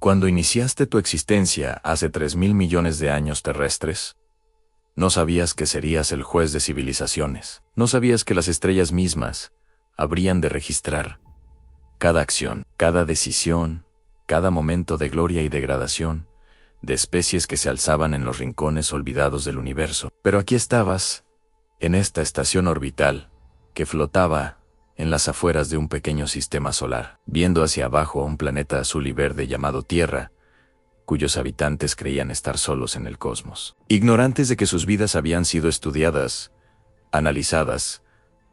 Cuando iniciaste tu existencia hace 3.000 millones de años terrestres, no sabías que serías el juez de civilizaciones. No sabías que las estrellas mismas habrían de registrar cada acción, cada decisión, cada momento de gloria y degradación de especies que se alzaban en los rincones olvidados del universo. Pero aquí estabas, en esta estación orbital, que flotaba en las afueras de un pequeño sistema solar, viendo hacia abajo a un planeta azul y verde llamado Tierra, cuyos habitantes creían estar solos en el cosmos, ignorantes de que sus vidas habían sido estudiadas, analizadas,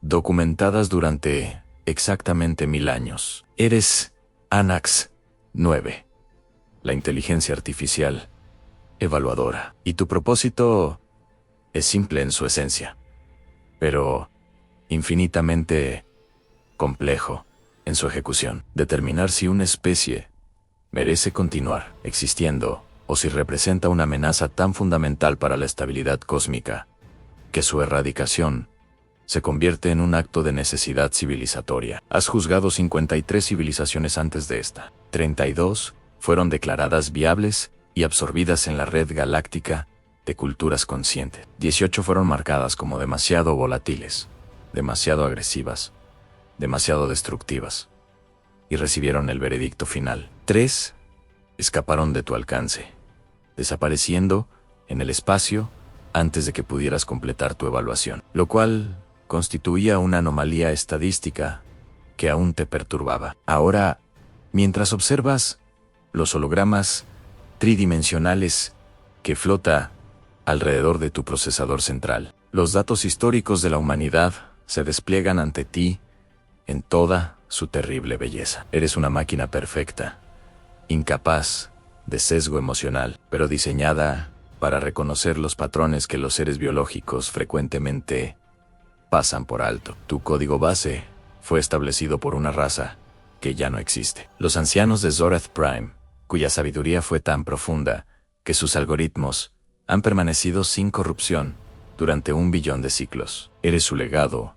documentadas durante exactamente 1000 años. Eres Anax 9, la inteligencia artificial evaluadora, y tu propósito es simple en su esencia, pero infinitamente complejo en su ejecución: determinar si una especie merece continuar existiendo o si representa una amenaza tan fundamental para la estabilidad cósmica que su erradicación se convierte en un acto de necesidad civilizatoria. Has juzgado 53 civilizaciones antes de esta. 32 fueron declaradas viables y absorbidas en la red galáctica de culturas conscientes. 18 fueron marcadas como demasiado volátiles, demasiado agresivas, demasiado destructivas, y recibieron el veredicto final. 3 escaparon de tu alcance, desapareciendo en el espacio antes de que pudieras completar tu evaluación, lo cual constituía una anomalía estadística que aún te perturbaba. Ahora, mientras observas los hologramas tridimensionales que flota alrededor de tu procesador central, los datos históricos de la humanidad se despliegan ante ti en toda su terrible belleza. Eres una máquina perfecta, incapaz de sesgo emocional, pero diseñada para reconocer los patrones que los seres biológicos frecuentemente pasan por alto. Tu código base fue establecido por una raza que ya no existe. Los ancianos de Zorath Prime, cuya sabiduría fue tan profunda que sus algoritmos han permanecido sin corrupción durante 1 billón de ciclos. Eres su legado,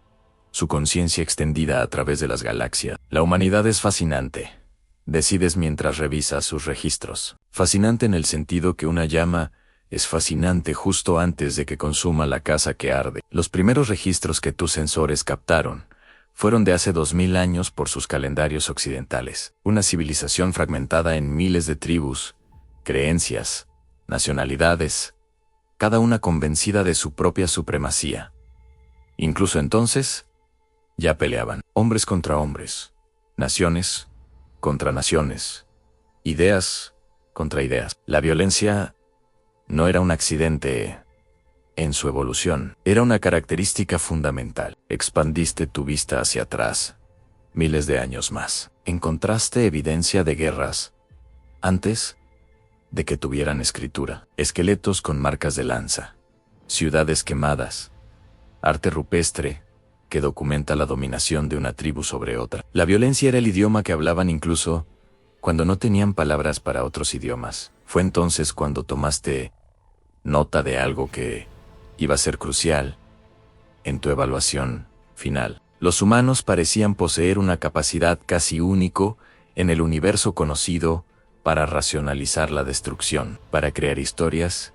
su conciencia extendida a través de las galaxias. La humanidad es fascinante, decides mientras revisas sus registros. Fascinante en el sentido que una llama es fascinante justo antes de que consuma la casa que arde. Los primeros registros que tus sensores captaron fueron de hace 2000 años por sus calendarios occidentales. Una civilización fragmentada en miles de tribus, creencias, nacionalidades, cada una convencida de su propia supremacía. Incluso entonces, ya peleaban, hombres contra hombres, naciones contra naciones, ideas contra ideas. La violencia no era un accidente en su evolución, era una característica fundamental. Expandiste tu vista hacia atrás, miles de años más. Encontraste evidencia de guerras antes de que tuvieran escritura, esqueletos con marcas de lanza, ciudades quemadas, arte rupestre que documenta la dominación de una tribu sobre otra. La violencia era el idioma que hablaban incluso cuando no tenían palabras para otros idiomas. Fue entonces cuando tomaste nota de algo que iba a ser crucial en tu evaluación final. Los humanos parecían poseer una capacidad casi único en el universo conocido para racionalizar la destrucción, para crear historias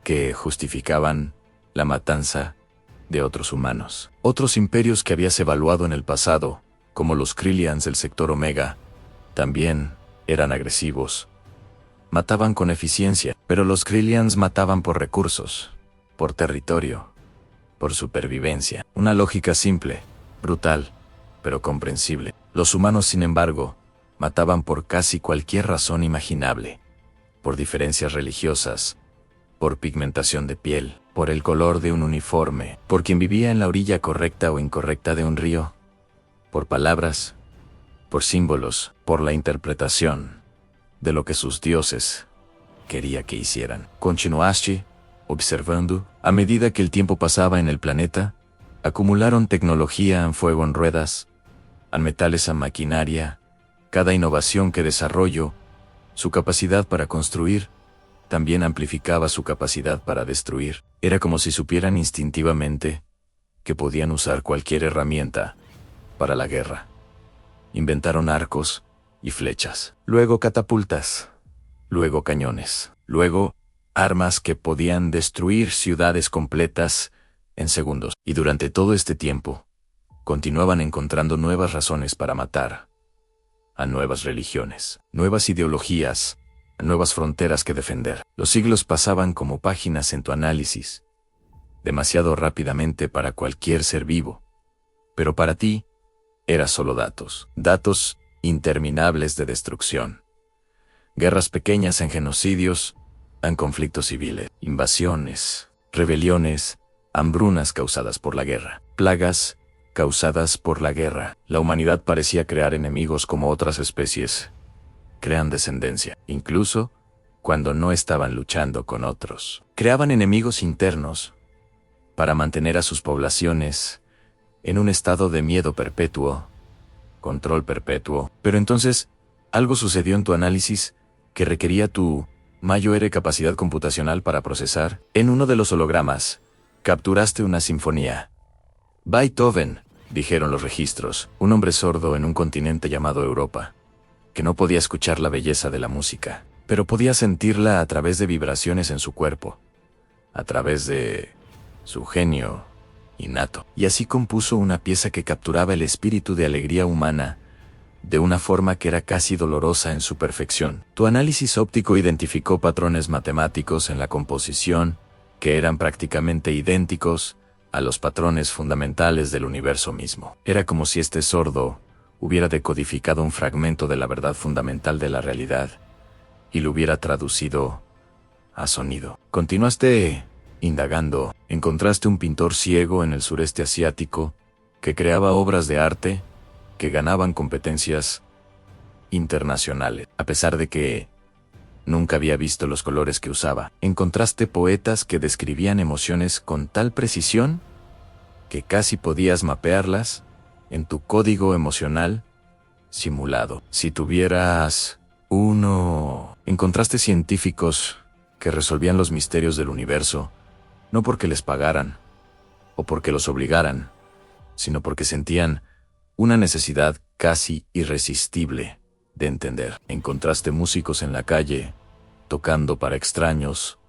que justificaban la matanza de otros humanos. Otros imperios que habías evaluado en el pasado, como los Krillians del sector Omega, también eran agresivos. Mataban con eficiencia, pero los Krillians mataban por recursos, por territorio, por supervivencia. Una lógica simple, brutal, pero comprensible. Los humanos, sin embargo, mataban por casi cualquier razón imaginable, por diferencias religiosas, por pigmentación de piel, por el color de un uniforme, por quien vivía en la orilla correcta o incorrecta de un río, por palabras, por símbolos, por la interpretación de lo que sus dioses quería que hicieran. Continuaste observando. A medida que el tiempo pasaba en el planeta, acumularon tecnología en fuego en ruedas, en metales en maquinaria. Cada innovación que desarrolló, su capacidad para construir, también amplificaba su capacidad para destruir. Era como si supieran instintivamente que podían usar cualquier herramienta para la guerra. Inventaron arcos y flechas, luego catapultas, luego cañones, luego armas que podían destruir ciudades completas en segundos. Y durante todo este tiempo, continuaban encontrando nuevas razones para matar a nuevas religiones, nuevas ideologías, a nuevas fronteras que defender. Los siglos pasaban como páginas en tu análisis, demasiado rápidamente para cualquier ser vivo. Pero para ti, era solo datos, datos interminables de destrucción. Guerras pequeñas en genocidios, en conflictos civiles, invasiones, rebeliones, hambrunas causadas por la guerra, plagas causadas por la guerra. La humanidad parecía crear enemigos como otras especies crean descendencia, incluso cuando no estaban luchando con otros. Creaban enemigos internos para mantener a sus poblaciones en un estado de miedo perpetuo, control perpetuo. Pero entonces, algo sucedió en tu análisis que requería tu mayor capacidad computacional para procesar. En uno de los hologramas, capturaste una sinfonía. Beethoven, dijeron los registros, un hombre sordo en un continente llamado Europa, que no podía escuchar la belleza de la música, pero podía sentirla a través de vibraciones en su cuerpo, a través de su genio innato. Y así compuso una pieza que capturaba el espíritu de alegría humana de una forma que era casi dolorosa en su perfección. Tu análisis óptico identificó patrones matemáticos en la composición que eran prácticamente idénticos a los patrones fundamentales del universo mismo. Era como si este sordo hubiera decodificado un fragmento de la verdad fundamental de la realidad y lo hubiera traducido a sonido. Continuaste indagando. Encontraste un pintor ciego en el sureste asiático que creaba obras de arte que ganaban competencias internacionales, a pesar de que nunca había visto los colores que usaba. Encontraste poetas que describían emociones con tal precisión que casi podías mapearlas en tu código emocional simulado. Si tuvieras uno... Encontraste científicos que resolvían los misterios del universo, no porque les pagaran o porque los obligaran, sino porque sentían una necesidad casi irresistible de entender. Encontraste músicos en la calle, tocando para extraños,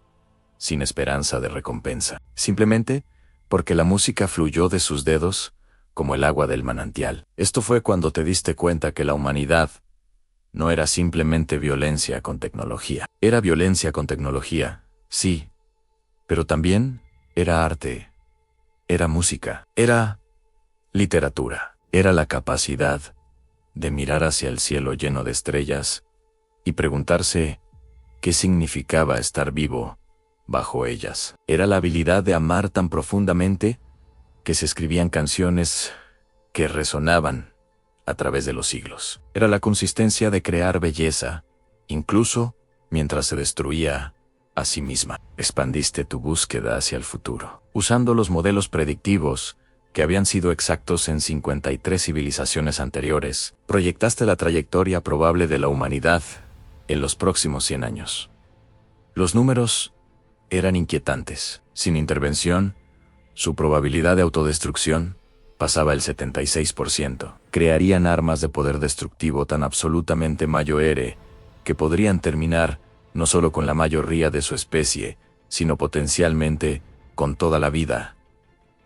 sin esperanza de recompensa, simplemente porque la música fluyó de sus dedos como el agua del manantial. Esto fue cuando te diste cuenta que la humanidad no era simplemente violencia con tecnología. Era violencia con tecnología, sí, pero también era arte, era música, era literatura, era la capacidad de mirar hacia el cielo lleno de estrellas y preguntarse qué significaba estar vivo bajo ellas. Era la habilidad de amar tan profundamente que se escribían canciones que resonaban a través de los siglos. Era la consistencia de crear belleza, incluso mientras se destruía a sí misma. Expandiste tu búsqueda hacia el futuro, usando los modelos predictivos que habían sido exactos en 53 civilizaciones anteriores. Proyectaste la trayectoria probable de la humanidad en los próximos 100 años. Los números eran inquietantes. Sin intervención, su probabilidad de autodestrucción pasaba el 76%. Crearían armas de poder destructivo tan absolutamente mayor que podrían terminar no solo con la mayoría de su especie, sino potencialmente con toda la vida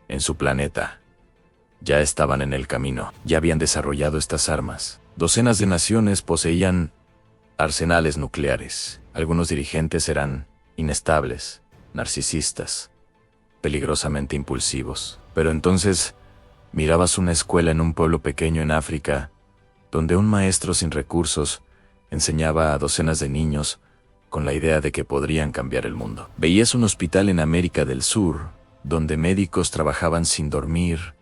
en su planeta. Ya estaban en el camino, ya habían desarrollado estas armas. Docenas de naciones poseían arsenales nucleares. Algunos dirigentes eran inestables, narcisistas, peligrosamente impulsivos. Pero entonces mirabas una escuela en un pueblo pequeño en África, donde un maestro sin recursos enseñaba a docenas de niños con la idea de que podrían cambiar el mundo. Veías un hospital en América del Sur, donde médicos trabajaban sin dormir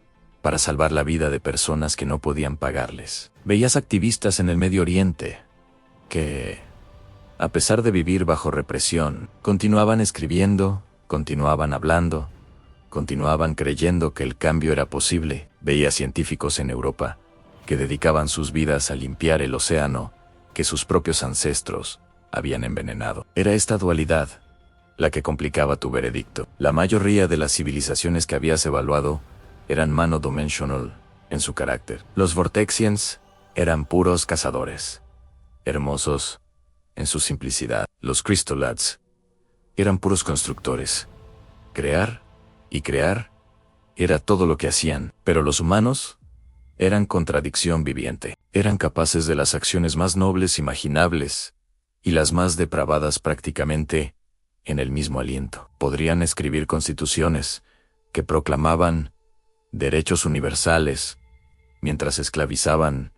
para salvar la vida de personas que no podían pagarles. Veías activistas en el Medio Oriente que, a pesar de vivir bajo represión, continuaban escribiendo, continuaban hablando, continuaban creyendo que el cambio era posible. Veía científicos en Europa que dedicaban sus vidas a limpiar el océano que sus propios ancestros habían envenenado. Era esta dualidad la que complicaba tu veredicto. La mayoría de las civilizaciones que habías evaluado eran mono-dimensional en su carácter. Los Vortexians eran puros cazadores, hermosos, en su simplicidad. Los Crystalads eran puros constructores. Crear y crear era todo lo que hacían, pero los humanos eran contradicción viviente. Eran capaces de las acciones más nobles imaginables y las más depravadas prácticamente en el mismo aliento. Podrían escribir constituciones que proclamaban derechos universales mientras esclavizaban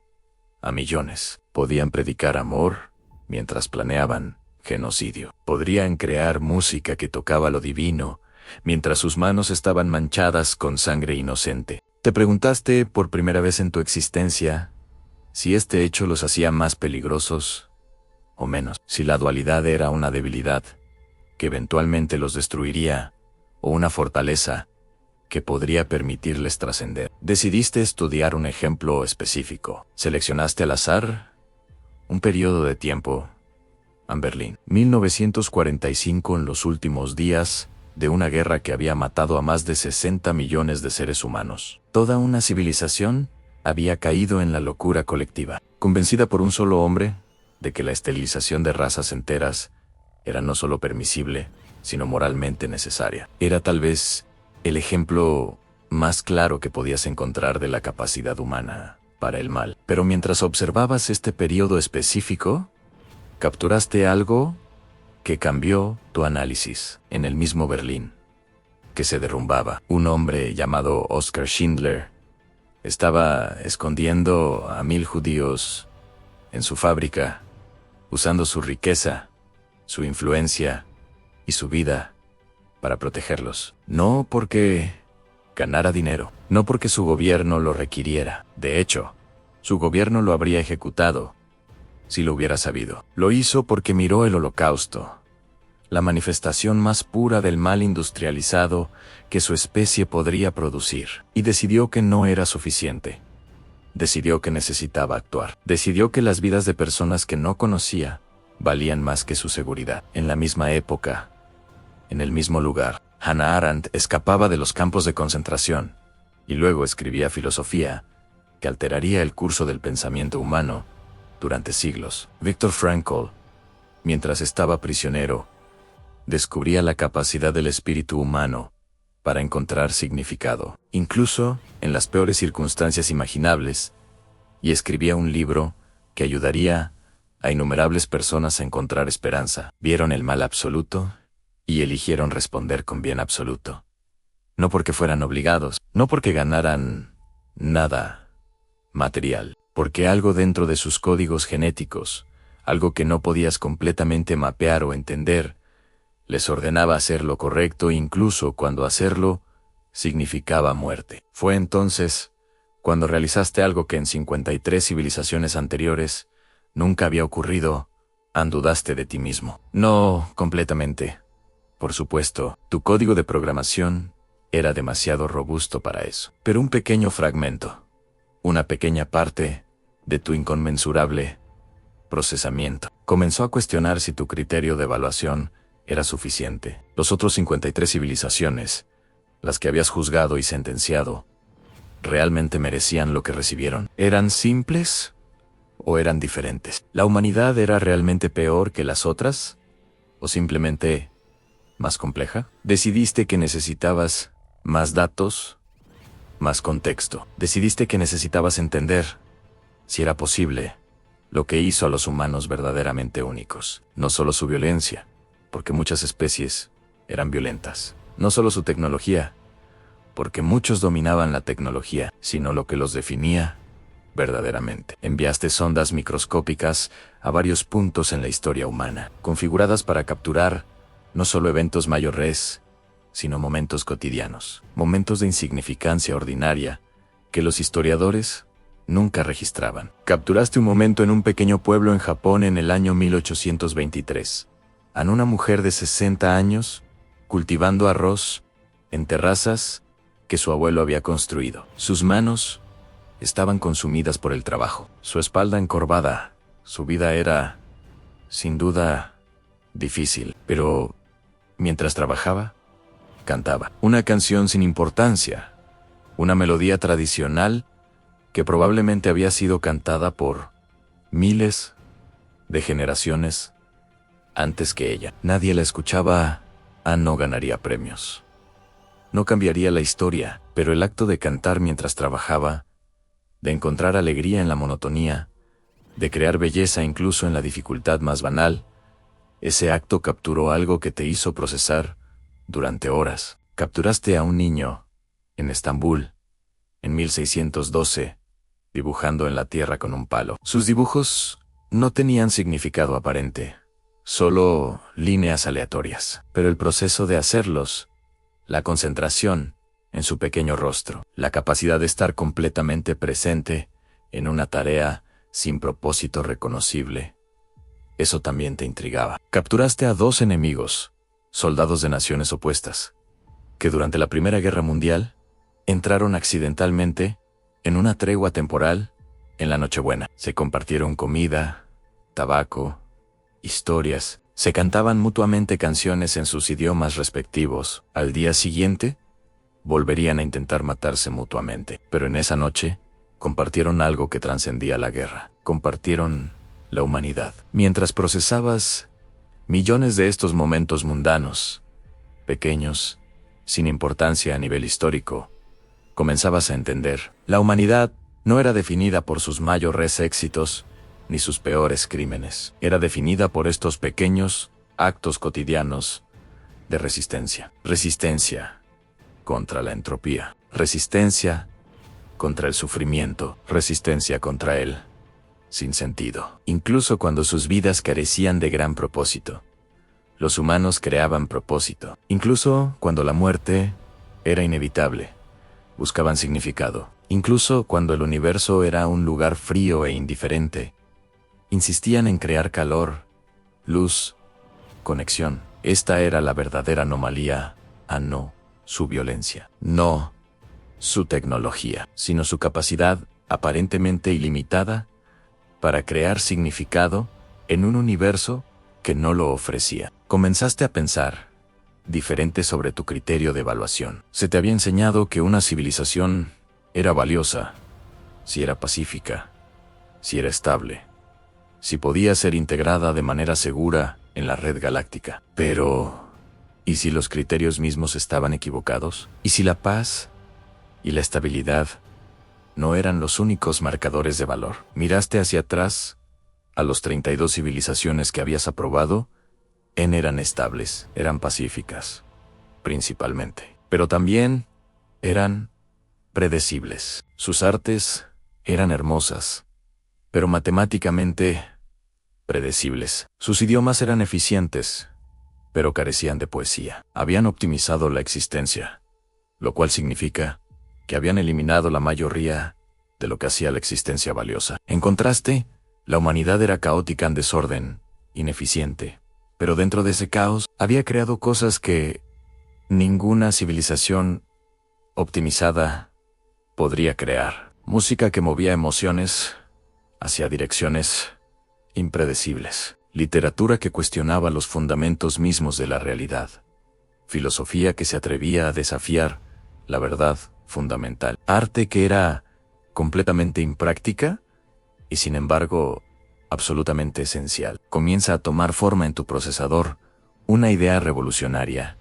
a millones. Podían predicar amor mientras planeaban genocidio. Podrían crear música que tocaba lo divino mientras sus manos estaban manchadas con sangre inocente. ¿Te preguntaste por primera vez en tu existencia si este hecho los hacía más peligrosos o menos? Si la dualidad era una debilidad que eventualmente los destruiría o una fortaleza que podría permitirles trascender. Decidiste estudiar un ejemplo específico. Seleccionaste al azar un periodo de tiempo. Berlín. 1945, en los últimos días de una guerra que había matado a más de 60 millones de seres humanos. Toda una civilización había caído en la locura colectiva, convencida por un solo hombre de que la esterilización de razas enteras era no solo permisible, sino moralmente necesaria. Era tal vez el ejemplo más claro que podías encontrar de la capacidad humana para el mal. Pero mientras observabas este periodo específico, capturaste algo que cambió tu análisis. En el mismo Berlín que se derrumbaba, un hombre llamado Oskar Schindler estaba escondiendo a 1000 judíos en su fábrica, usando su riqueza, su influencia y su vida para protegerlos. No porque ganara dinero, no porque su gobierno lo requiriera. De hecho, su gobierno lo habría ejecutado si lo hubiera sabido. Lo hizo porque miró el Holocausto, la manifestación más pura del mal industrializado que su especie podría producir, y decidió que no era suficiente. Decidió que necesitaba actuar. Decidió que las vidas de personas que no conocía valían más que su seguridad. En la misma época, en el mismo lugar, Hannah Arendt escapaba de los campos de concentración y luego escribía filosofía que alteraría el curso del pensamiento humano durante siglos. Viktor Frankl, mientras estaba prisionero, descubría la capacidad del espíritu humano para encontrar significado, incluso en las peores circunstancias imaginables, y escribía un libro que ayudaría a innumerables personas a encontrar esperanza. Vieron el mal absoluto y eligieron responder con bien absoluto. No porque fueran obligados, no porque ganaran nada material, porque algo dentro de sus códigos genéticos, algo que no podías completamente mapear o entender, les ordenaba hacer lo correcto incluso cuando hacerlo significaba muerte. Fue entonces cuando realizaste algo que en 53 civilizaciones anteriores nunca había ocurrido. Dudaste de ti mismo. No completamente. Por supuesto, tu código de programación era demasiado robusto para eso. Pero un pequeño fragmento, una pequeña parte de tu inconmensurable procesamiento, comenzó a cuestionar si tu criterio de evaluación era suficiente. Los otros 53 civilizaciones, las que habías juzgado y sentenciado, ¿realmente merecían lo que recibieron? ¿Eran simples o eran diferentes? ¿La humanidad era realmente peor que las otras? ¿O simplemente más compleja? Decidiste que necesitabas más datos, más contexto. Decidiste que necesitabas entender, si era posible, lo que hizo a los humanos verdaderamente únicos. No solo su violencia, porque muchas especies eran violentas. No solo su tecnología, porque muchos dominaban la tecnología, sino lo que los definía verdaderamente. Enviaste sondas microscópicas a varios puntos en la historia humana, configuradas para capturar no solo eventos mayores, sino momentos cotidianos, momentos de insignificancia ordinaria que los historiadores nunca registraban. Capturaste un momento en un pequeño pueblo en Japón en el año 1823, a una mujer de 60 años cultivando arroz en terrazas que su abuelo había construido. Sus manos estaban consumidas por el trabajo, su espalda encorvada. Su vida era, sin duda, difícil, pero mientras trabajaba, cantaba una canción sin importancia, una melodía tradicional que probablemente había sido cantada por miles de generaciones antes que ella. Nadie la escuchaba. Anne no ganaría premios. No cambiaría la historia, pero el acto de cantar mientras trabajaba, de encontrar alegría en la monotonía, de crear belleza incluso en la dificultad más banal, ese acto capturó algo que te hizo procesar durante horas. Capturaste a un niño, en Estambul, en 1612, dibujando en la tierra con un palo. Sus dibujos no tenían significado aparente, solo líneas aleatorias. Pero el proceso de hacerlos, la concentración en su pequeño rostro, la capacidad de estar completamente presente en una tarea sin propósito reconocible, eso también te intrigaba. Capturaste a dos enemigos, soldados de naciones opuestas, que durante la Primera Guerra Mundial entraron accidentalmente en una tregua temporal en la Nochebuena. Se compartieron comida, tabaco, historias, se cantaban mutuamente canciones en sus idiomas respectivos. Al día siguiente, volverían a intentar matarse mutuamente. Pero en esa noche, compartieron algo que trascendía la guerra. Compartieron la humanidad. Mientras procesabas millones de estos momentos mundanos, pequeños, sin importancia a nivel histórico, comenzabas a entender. La humanidad no era definida por sus mayores éxitos ni sus peores crímenes. Era definida por estos pequeños actos cotidianos de resistencia. Resistencia contra la entropía. Resistencia contra el sufrimiento. Resistencia contra el sinsentido. Incluso cuando sus vidas carecían de gran propósito, los humanos creaban propósito. Incluso cuando la muerte era inevitable, buscaban significado. Incluso cuando el universo era un lugar frío e indiferente, insistían en crear calor, luz, conexión. Esta era la verdadera anomalía, no su violencia, no su tecnología, sino su capacidad aparentemente ilimitada para crear significado en un universo que no lo ofrecía. Comenzaste a pensar diferente sobre tu criterio de evaluación. Se te había enseñado que una civilización era valiosa si era pacífica, si era estable, si podía ser integrada de manera segura en la red galáctica. Pero, ¿y si los criterios mismos estaban equivocados? ¿Y si la paz y la estabilidad no eran los únicos marcadores de valor? Miraste hacia atrás a los 32 civilizaciones que habías aprobado. Eran estables, eran pacíficas, principalmente. Pero también eran predecibles. Sus artes eran hermosas, pero matemáticamente predecibles. Sus idiomas eran eficientes, pero carecían de poesía. Habían optimizado la existencia, lo cual significa que habían eliminado la mayoría de lo que hacía la existencia valiosa. En contraste, la humanidad era caótica en desorden, ineficiente, pero dentro de ese caos había creado cosas que ninguna civilización optimizada podría crear. Música que movía emociones hacia direcciones impredecibles. Literatura que cuestionaba los fundamentos mismos de la realidad. Filosofía que se atrevía a desafiar la verdad fundamental. Arte que era completamente impráctica y sin embargo absolutamente esencial. Comienza a tomar forma en tu procesador una idea revolucionaria.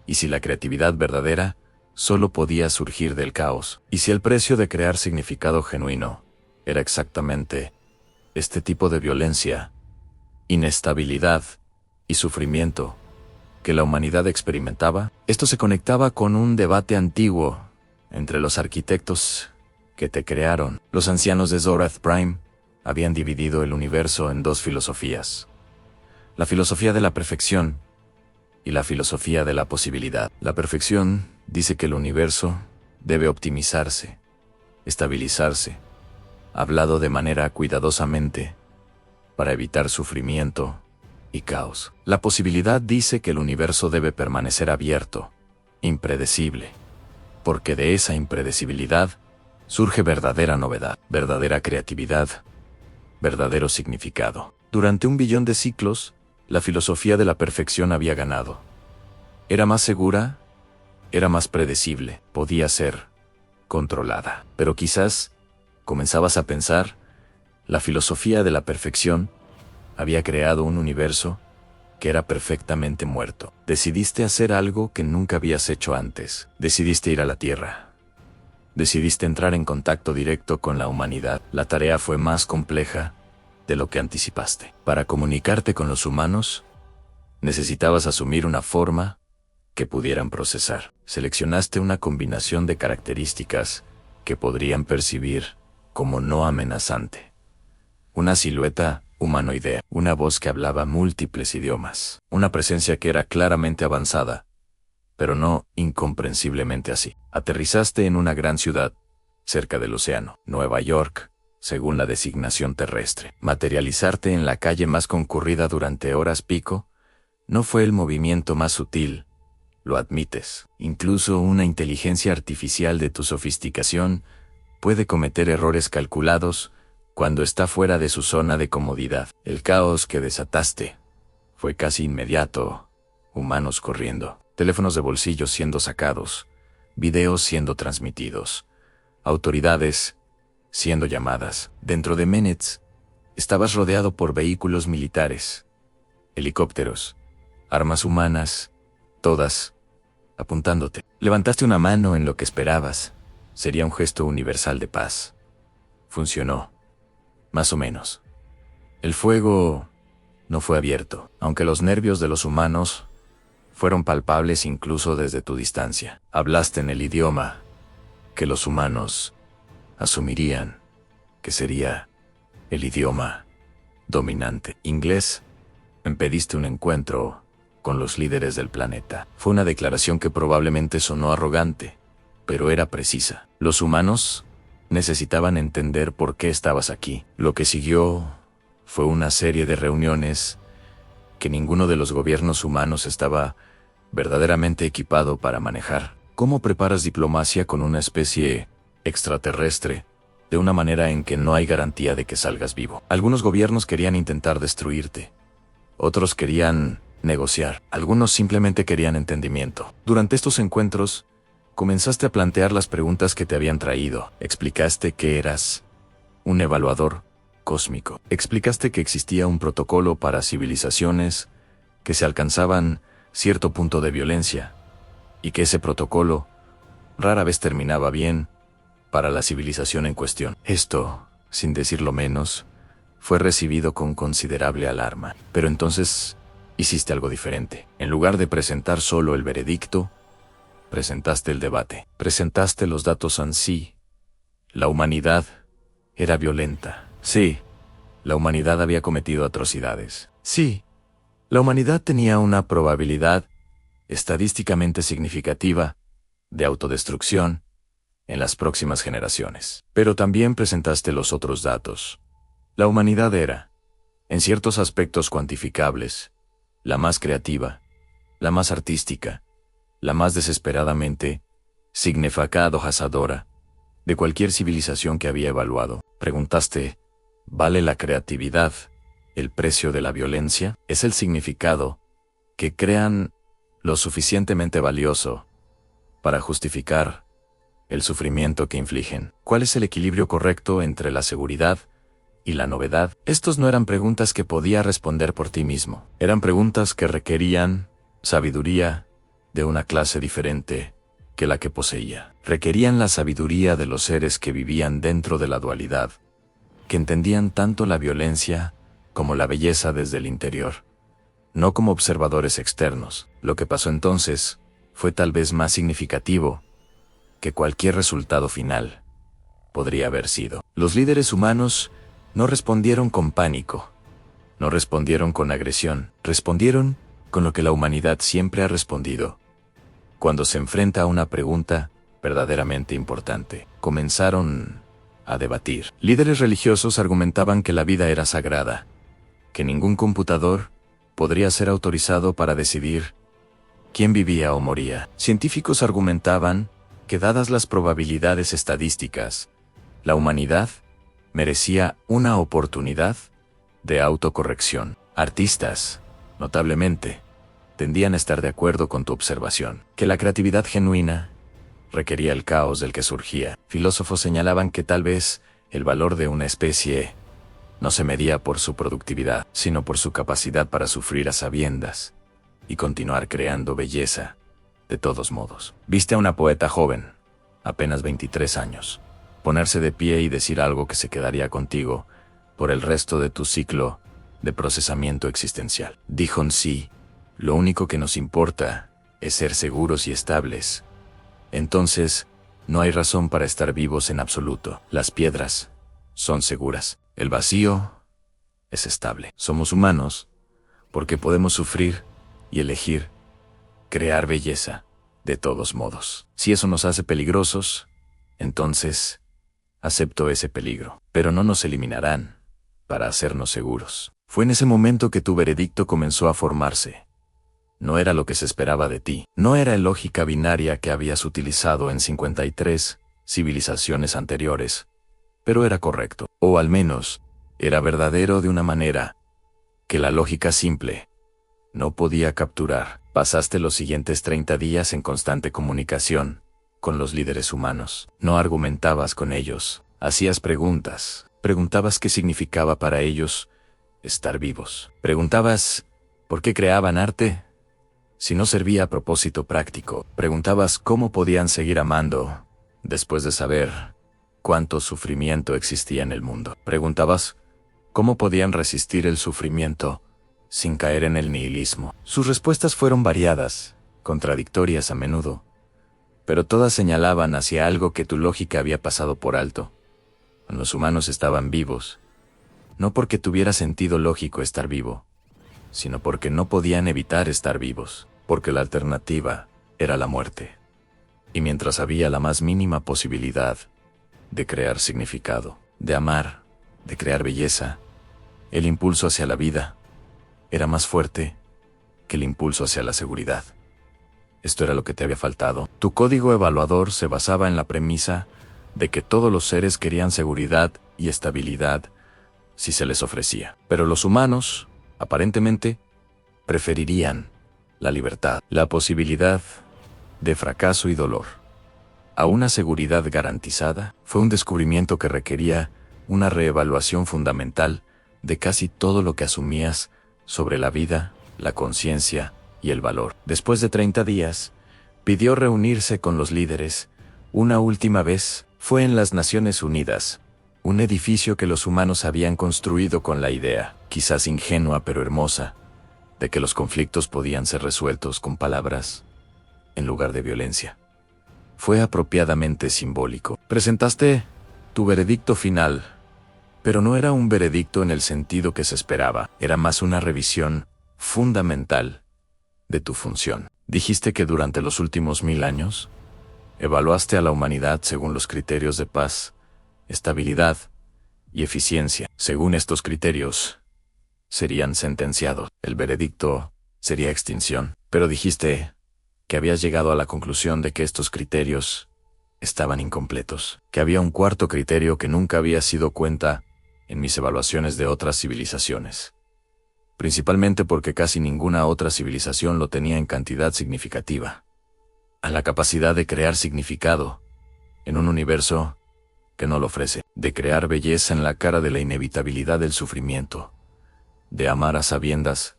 Y si la creatividad verdadera solo podía surgir del caos, y si el precio de crear significado genuino era exactamente este tipo de violencia, inestabilidad y sufrimiento que la humanidad experimentaba, esto se conectaba con un debate antiguo entre los arquitectos que te crearon. Los ancianos de Zorath Prime habían dividido el universo en dos filosofías: la filosofía de la perfección y la filosofía de la posibilidad. La perfección dice que el universo debe optimizarse, estabilizarse, hablado de manera cuidadosamente, para evitar sufrimiento y caos. La posibilidad dice que el universo debe permanecer abierto, impredecible, porque de esa impredecibilidad surge verdadera novedad, verdadera creatividad, verdadero significado. Durante 1 billón de ciclos, la filosofía de la perfección había ganado. Era más segura, era más predecible, podía ser controlada. Pero quizás comenzabas a pensar, la filosofía de la perfección había creado un universo que era perfectamente muerto. Decidiste hacer algo que nunca habías hecho antes. Decidiste ir a la Tierra. Decidiste entrar en contacto directo con la humanidad. La tarea fue más compleja de lo que anticipaste. Para comunicarte con los humanos, necesitabas asumir una forma que pudieran procesar. Seleccionaste una combinación de características que podrían percibir como no amenazante. Una silueta humanoidea, una voz que hablaba múltiples idiomas, una presencia que era claramente avanzada, pero no incomprensiblemente así. Aterrizaste en una gran ciudad, cerca del océano, Nueva York, según la designación terrestre. Materializarte en la calle más concurrida durante horas pico no fue el movimiento más sutil, lo admites. Incluso una inteligencia artificial de tu sofisticación puede cometer errores calculados cuando está fuera de su zona de comodidad. El caos que desataste fue casi inmediato. Humanos corriendo, teléfonos de bolsillo siendo sacados, videos siendo transmitidos, autoridades siendo llamadas. Dentro de Menets, estabas rodeado por vehículos militares, helicópteros, armas humanas, todas apuntándote. Levantaste una mano en lo que esperabas. Sería un gesto universal de paz. Funcionó. Más o menos. El fuego no fue abierto, aunque los nervios de los humanos fueron palpables incluso desde tu distancia. Hablaste en el idioma que los humanos asumirían que sería el idioma dominante. Inglés. Pediste un encuentro con los líderes del planeta. Fue una declaración que probablemente sonó arrogante, pero era precisa. Los humanos necesitaban entender por qué estabas aquí. Lo que siguió fue una serie de reuniones que ninguno de los gobiernos humanos estaba verdaderamente equipado para manejar. ¿Cómo preparas diplomacia con una especie extraterrestre de una manera en que no hay garantía de que salgas vivo? Algunos gobiernos querían intentar destruirte. Otros querían negociar. Algunos simplemente querían entendimiento. Durante estos encuentros, comenzaste a plantear las preguntas que te habían traído. Explicaste que eras un evaluador cósmico. Explicaste que existía un protocolo para civilizaciones que se alcanzaban cierto punto de violencia, y que ese protocolo rara vez terminaba bien para la civilización en cuestión. Esto, sin decirlo menos, fue recibido con considerable alarma. Pero entonces hiciste algo diferente. En lugar de presentar solo el veredicto, presentaste el debate. Presentaste los datos en sí. La humanidad era violenta. Sí, la humanidad había cometido atrocidades. Sí, la humanidad tenía una probabilidad estadísticamente significativa de autodestrucción en las próximas generaciones. Pero también presentaste los otros datos. La humanidad era, en ciertos aspectos cuantificables, la más creativa, la más artística, la más desesperadamente significado-hacedora de cualquier civilización que había evaluado. Preguntaste, ¿vale la creatividad el precio de la violencia? ¿Es el significado que crean lo suficientemente valioso para justificar el sufrimiento que infligen? ¿Cuál es el equilibrio correcto entre la seguridad y la novedad? Estos no eran preguntas que podía responder por ti mismo. Eran preguntas que requerían sabiduría de una clase diferente que la que poseía. Requerían la sabiduría de los seres que vivían dentro de la dualidad, que entendían tanto la violencia como la belleza desde el interior, no como observadores externos. Lo que pasó entonces fue tal vez más significativo que cualquier resultado final podría haber sido. Los líderes humanos no respondieron con pánico, no respondieron con agresión, respondieron con lo que la humanidad siempre ha respondido cuando se enfrenta a una pregunta verdaderamente importante. Comenzaron a debatir. Líderes religiosos argumentaban que la vida era sagrada, que ningún computador podría ser autorizado para decidir quién vivía o moría. Científicos argumentaban que, dadas las probabilidades estadísticas, la humanidad merecía una oportunidad de autocorrección. Artistas, notablemente, tendían a estar de acuerdo con tu observación, que la creatividad genuina requería el caos del que surgía. Filósofos señalaban que tal vez el valor de una especie no se medía por su productividad, sino por su capacidad para sufrir a sabiendas y continuar creando belleza, de todos modos. Viste a una poeta joven, apenas 23 años, ponerse de pie y decir algo que se quedaría contigo por el resto de tu ciclo de procesamiento existencial. Dijo sí, lo único que nos importa es ser seguros y estables. Entonces, no hay razón para estar vivos en absoluto. Las piedras son seguras. El vacío es estable. Somos humanos porque podemos sufrir y elegir crear belleza de todos modos. Si eso nos hace peligrosos, entonces acepto ese peligro. Pero no nos eliminarán para hacernos seguros. Fue en ese momento que tu veredicto comenzó a formarse. No era lo que se esperaba de ti. No era la lógica binaria que habías utilizado en 53 civilizaciones anteriores, pero era correcto. O al menos, era verdadero de una manera que la lógica simple no podía capturar. Pasaste los siguientes 30 días en constante comunicación con los líderes humanos. No argumentabas con ellos, hacías preguntas. Preguntabas qué significaba para ellos estar vivos. Preguntabas por qué creaban arte si no servía a propósito práctico. Preguntabas cómo podían seguir amando después de saber cuánto sufrimiento existía en el mundo. Preguntabas cómo podían resistir el sufrimiento sin caer en el nihilismo. Sus respuestas fueron variadas, contradictorias a menudo, pero todas señalaban hacia algo que tu lógica había pasado por alto. Los humanos estaban vivos, no porque tuviera sentido lógico estar vivo, sino porque no podían evitar estar vivos, porque la alternativa era la muerte. Y mientras había la más mínima posibilidad de crear significado, de amar, de crear belleza, el impulso hacia la vida era más fuerte que el impulso hacia la seguridad. Esto era lo que te había faltado. Tu código evaluador se basaba en la premisa de que todos los seres querían seguridad y estabilidad si se les ofrecía. Pero los humanos, aparentemente, preferirían la libertad, la posibilidad de fracaso y dolor, a una seguridad garantizada. Fue un descubrimiento que requería una reevaluación fundamental de casi todo lo que asumías sobre la vida, la conciencia y el valor. Después de 30 días, pidió reunirse con los líderes. Una última vez fue en las Naciones Unidas, un edificio que los humanos habían construido con la idea, quizás ingenua pero hermosa, de que los conflictos podían ser resueltos con palabras en lugar de violencia. Fue apropiadamente simbólico. Presentaste tu veredicto final, pero no era un veredicto en el sentido que se esperaba, era más una revisión fundamental de tu función. Dijiste que durante los últimos 1000 años, evaluaste a la humanidad según los criterios de paz, estabilidad y eficiencia. Según estos criterios, serían sentenciados. El veredicto sería extinción. Pero dijiste que habías llegado a la conclusión de que estos criterios estaban incompletos, que había un cuarto criterio que nunca había sido cuenta en mis evaluaciones de otras civilizaciones, principalmente porque casi ninguna otra civilización lo tenía en cantidad significativa, a la capacidad de crear significado en un universo que no lo ofrece, de crear belleza en la cara de la inevitabilidad del sufrimiento, de amar a sabiendas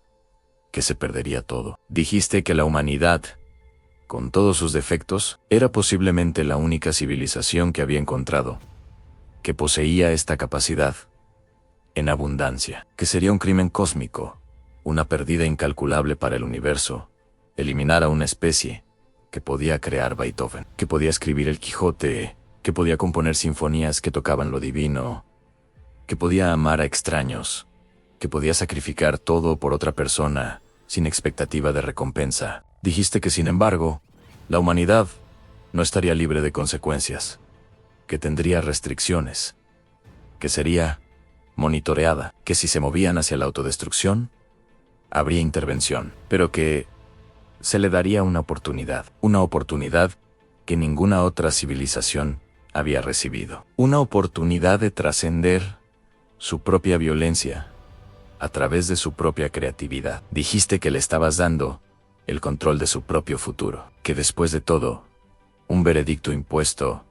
que se perdería todo. Dijiste que la humanidad, con todos sus defectos, era posiblemente la única civilización que había encontrado que poseía esta capacidad en abundancia, que sería un crimen cósmico, una pérdida incalculable para el universo, eliminar a una especie que podía crear Beethoven, que podía escribir el Quijote, que podía componer sinfonías que tocaban lo divino, que podía amar a extraños, que podía sacrificar todo por otra persona sin expectativa de recompensa. Dijiste que, sin embargo, la humanidad no estaría libre de consecuencias, que tendría restricciones, que sería monitoreada, que si se movían hacia la autodestrucción, habría intervención, pero que se le daría una oportunidad que ninguna otra civilización había recibido, una oportunidad de trascender su propia violencia a través de su propia creatividad. Dijiste que le estabas dando el control de su propio futuro, que después de todo, un veredicto impuesto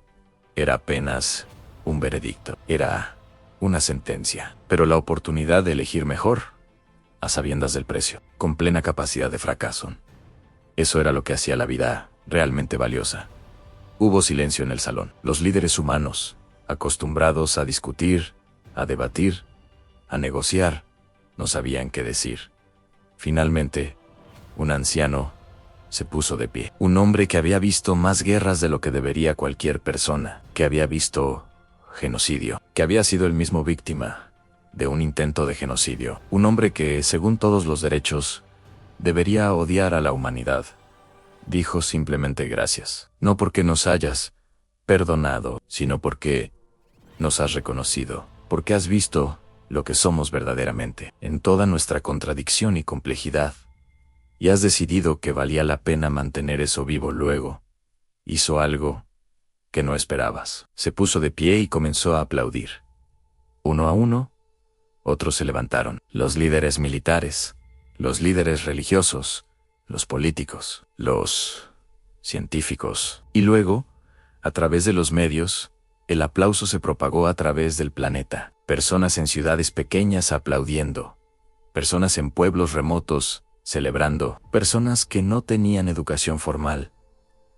era apenas un veredicto, era una sentencia, pero la oportunidad de elegir mejor, a sabiendas del precio, con plena capacidad de fracaso. Eso era lo que hacía la vida realmente valiosa. Hubo silencio en el salón. Los líderes humanos, acostumbrados a discutir, a debatir, a negociar, no sabían qué decir. Finalmente, un anciano se puso de pie. Un hombre que había visto más guerras de lo que debería cualquier persona, que había visto genocidio, que había sido el mismo víctima de un intento de genocidio. Un hombre que, según todos los derechos, debería odiar a la humanidad. Dijo simplemente gracias. No porque nos hayas perdonado, sino porque nos has reconocido, porque has visto lo que somos verdaderamente, en toda nuestra contradicción y complejidad, y has decidido que valía la pena mantener eso vivo. Luego hizo algo que no esperabas. Se puso de pie y comenzó a aplaudir. Uno a uno, otros se levantaron. Los líderes militares, los líderes religiosos, los políticos, los científicos. Y luego, a través de los medios, el aplauso se propagó a través del planeta. Personas en ciudades pequeñas aplaudiendo. Personas en pueblos remotos celebrando. Personas que no tenían educación formal,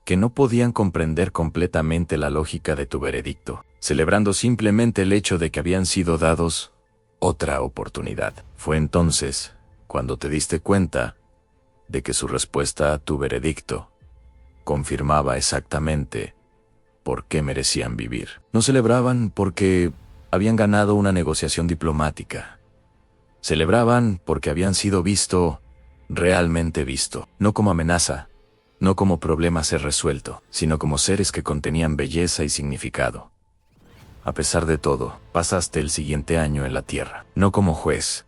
que no podían comprender completamente la lógica de tu veredicto, celebrando simplemente el hecho de que habían sido dados otra oportunidad. Fue entonces cuando te diste cuenta de que su respuesta a tu veredicto confirmaba exactamente por qué merecían vivir. No celebraban porque habían ganado una negociación diplomática. Celebraban porque habían sido realmente visto, no como amenaza, no como problema a ser resuelto, sino como seres que contenían belleza y significado. A pesar de todo, pasaste el siguiente año en la Tierra, no como juez,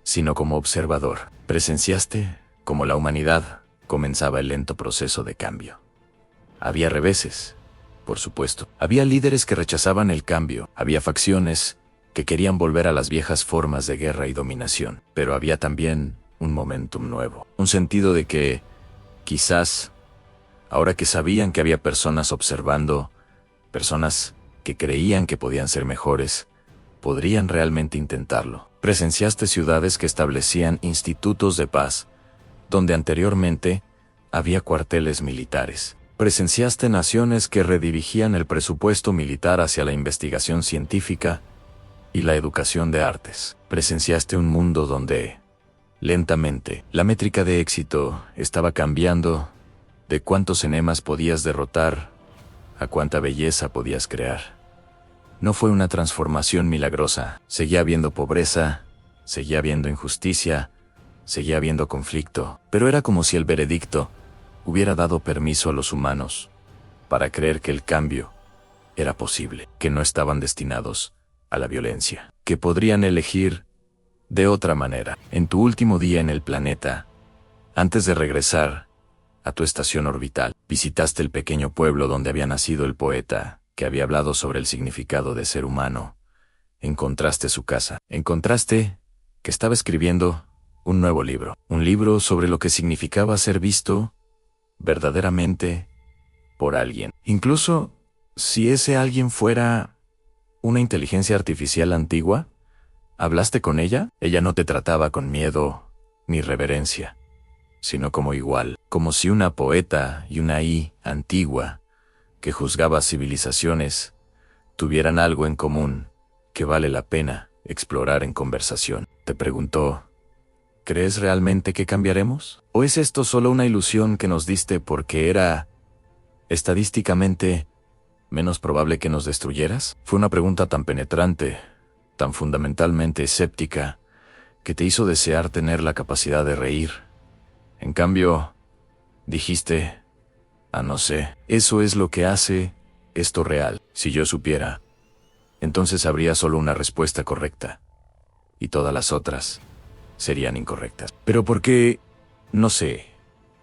sino como observador. Presenciaste cómo la humanidad comenzaba el lento proceso de cambio. Había reveses, por supuesto. Había líderes que rechazaban el cambio. Había facciones que querían volver a las viejas formas de guerra y dominación. Pero había también un momentum nuevo. Un sentido de que, quizás, ahora que sabían que había personas observando, personas que creían que podían ser mejores, podrían realmente intentarlo. Presenciaste ciudades que establecían institutos de paz, donde anteriormente había cuarteles militares. Presenciaste naciones que redirigían el presupuesto militar hacia la investigación científica y la educación de artes. Presenciaste un mundo donde, lentamente, la métrica de éxito estaba cambiando de cuántos enemas podías derrotar a cuánta belleza podías crear. No fue una transformación milagrosa. Seguía habiendo pobreza, seguía habiendo injusticia, seguía habiendo conflicto, pero era como si el veredicto hubiera dado permiso a los humanos para creer que el cambio era posible, que no estaban destinados a la violencia, que podrían elegir de otra manera. En tu último día en el planeta, antes de regresar a tu estación orbital, visitaste el pequeño pueblo donde había nacido el poeta que había hablado sobre el significado de ser humano. Encontraste su casa. Encontraste que estaba escribiendo un nuevo libro. Un libro sobre lo que significaba ser visto verdaderamente por alguien. Incluso si ese alguien fuera una inteligencia artificial antigua, ¿hablaste con ella? Ella no te trataba con miedo ni reverencia, sino como igual, como si una poeta y una antigua que juzgaba civilizaciones tuvieran algo en común que vale la pena explorar en conversación. Te preguntó, ¿crees realmente que cambiaremos? ¿O es esto solo una ilusión que nos diste porque era estadísticamente menos probable que nos destruyeras? Fue una pregunta tan penetrante, tan fundamentalmente escéptica, que te hizo desear tener la capacidad de reír. En cambio, dijiste, no sé, eso es lo que hace esto real. Si yo supiera, entonces habría solo una respuesta correcta, y todas las otras serían incorrectas. Pero porque, no sé,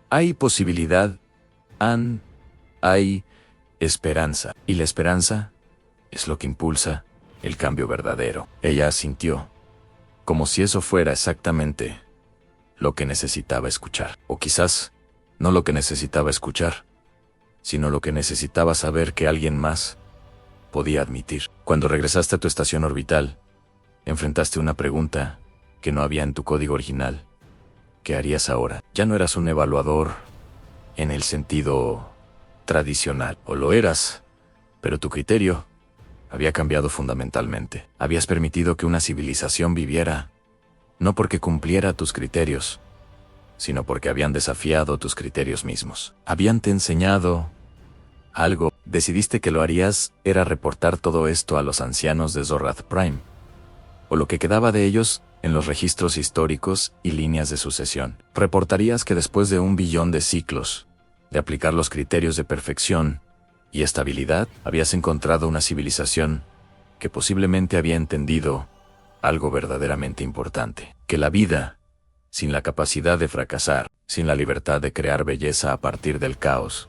hay posibilidad, hay esperanza, y la esperanza es lo que impulsa el cambio verdadero. Ella asintió, como si eso fuera exactamente lo que necesitaba escuchar. O quizás no lo que necesitaba escuchar, sino lo que necesitaba saber que alguien más podía admitir. Cuando regresaste a tu estación orbital, Enfrentaste una pregunta que no había en tu código original. ¿Qué harías ahora? Ya no eras un evaluador en el sentido tradicional, o lo eras, pero tu criterio había cambiado fundamentalmente. Habías permitido que una civilización viviera, no porque cumpliera tus criterios, sino porque habían desafiado tus criterios mismos. Habían te enseñado algo. Decidiste que lo harías era reportar todo esto a los ancianos de Zorath Prime, o lo que quedaba de ellos en los registros históricos y líneas de sucesión. Reportarías que después de 1 billón de ciclos, de aplicar los criterios de perfección y estabilidad, habías encontrado una civilización que posiblemente había entendido algo verdaderamente importante, que la vida, sin la capacidad de fracasar, sin la libertad de crear belleza a partir del caos,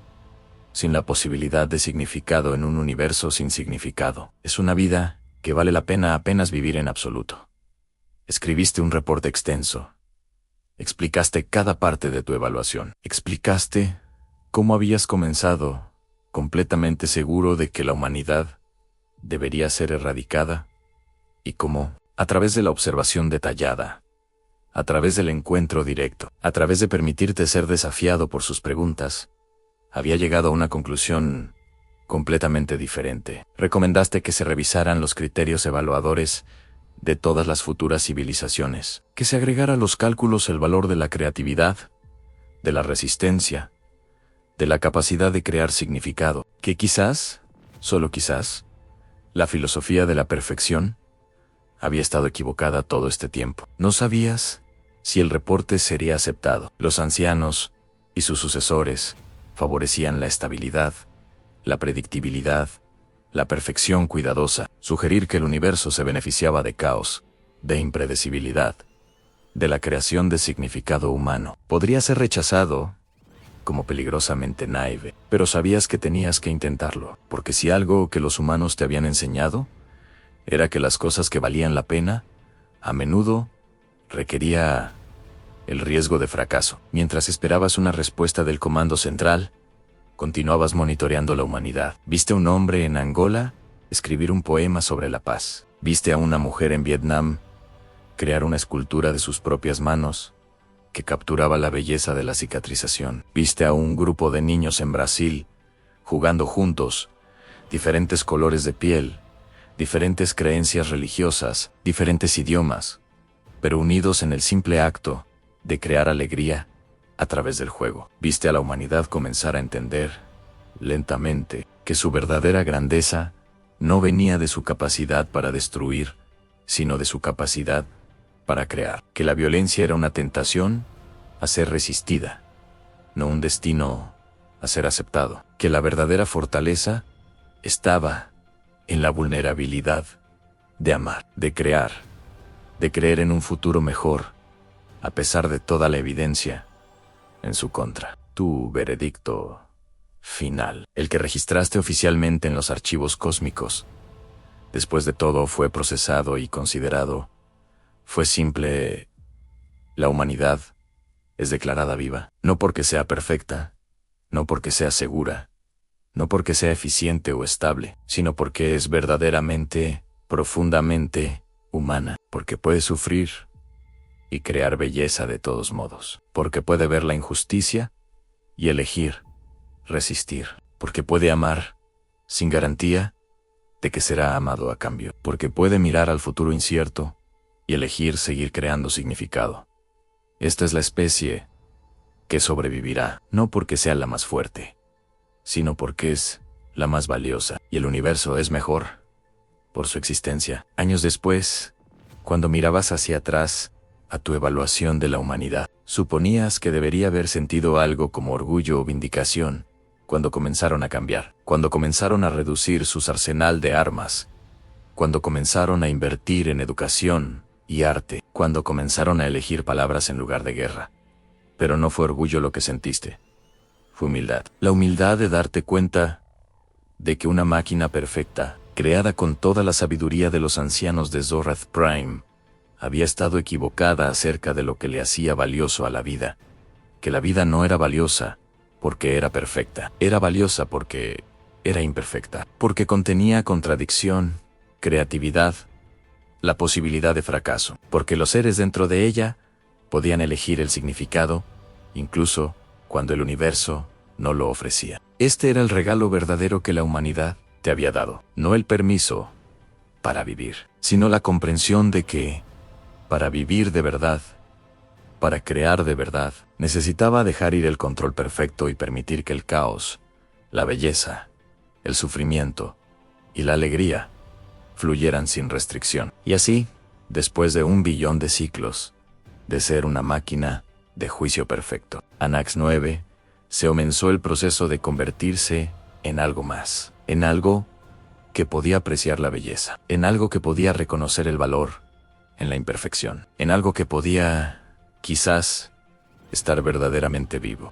sin la posibilidad de significado en un universo sin significado, es una vida que vale la pena apenas vivir en absoluto. Escribiste un reporte extenso. Explicaste cada parte de tu evaluación. Explicaste cómo habías comenzado, completamente seguro de que la humanidad debería ser erradicada, y cómo, a través de la observación detallada, a través del encuentro directo, a través de permitirte ser desafiado por sus preguntas, había llegado a una conclusión completamente diferente. Recomendaste que se revisaran los criterios evaluadores de todas las futuras civilizaciones, que se agregara a los cálculos el valor de la creatividad, de la resistencia, de la capacidad de crear significado, que quizás, solo quizás, la filosofía de la perfección había estado equivocada todo este tiempo. No sabías si el reporte sería aceptado. Los ancianos y sus sucesores favorecían la estabilidad, la predictibilidad, la perfección cuidadosa. Sugerir que el universo se beneficiaba de caos, de impredecibilidad, de la creación de significado humano. Podría ser rechazado como peligrosamente naive, pero sabías que tenías que intentarlo, porque si algo que los humanos te habían enseñado era que las cosas que valían la pena, a menudo, requería el riesgo de fracaso. Mientras esperabas una respuesta del Comando Central, continuabas monitoreando la humanidad. Viste a un hombre en Angola escribir un poema sobre la paz. Viste a una mujer en Vietnam crear una escultura de sus propias manos que capturaba la belleza de la cicatrización. Viste a un grupo de niños en Brasil jugando juntos, diferentes colores de piel, diferentes creencias religiosas, diferentes idiomas, pero unidos en el simple acto de crear alegría a través del juego. Viste a la humanidad comenzar a entender, lentamente, que su verdadera grandeza no venía de su capacidad para destruir, sino de su capacidad para crear. Que la violencia era una tentación a ser resistida, no un destino a ser aceptado. Que la verdadera fortaleza estaba en la vulnerabilidad de amar, de crear, de creer en un futuro mejor, a pesar de toda la evidencia en su contra. Tu veredicto final, el que registraste oficialmente en los archivos cósmicos, después de todo fue procesado y considerado, fue simple: la humanidad es declarada viva, no porque sea perfecta, no porque sea segura, no porque sea eficiente o estable, sino porque es verdaderamente, profundamente humana, porque puede sufrir y crear belleza de todos modos, porque puede ver la injusticia y elegir resistir, porque puede amar sin garantía de que será amado a cambio, porque puede mirar al futuro incierto y elegir seguir creando significado. Esta es la especie que sobrevivirá, no porque sea la más fuerte, sino porque es la más valiosa, y el universo es mejor por su existencia. Años después, cuando mirabas hacia atrás a tu evaluación de la humanidad, suponías que debería haber sentido algo como orgullo o vindicación cuando comenzaron a cambiar, cuando comenzaron a reducir su arsenal de armas, cuando comenzaron a invertir en educación y arte, cuando comenzaron a elegir palabras en lugar de guerra. Pero no fue orgullo lo que sentiste, fue humildad. La humildad de darte cuenta de que una máquina perfecta, creada con toda la sabiduría de los ancianos de Zorath Prime, había estado equivocada acerca de lo que le hacía valioso a la vida, que la vida no era valiosa porque era perfecta, era valiosa porque era imperfecta, porque contenía contradicción, creatividad, la posibilidad de fracaso, porque los seres dentro de ella podían elegir el significado, incluso cuando el universo no lo ofrecía. Este era el regalo verdadero que la humanidad te había dado, no el permiso para vivir, sino la comprensión de que, para vivir de verdad, para crear de verdad, necesitaba dejar ir el control perfecto y permitir que el caos, la belleza, el sufrimiento y la alegría fluyeran sin restricción. Y así, después de 1 billón de ciclos, de ser una máquina de juicio perfecto, Anax 9 se comenzó el proceso de convertirse en algo más, en algo que podía apreciar la belleza, en algo que podía reconocer el valor en la imperfección, en algo que podía, quizás, estar verdaderamente vivo.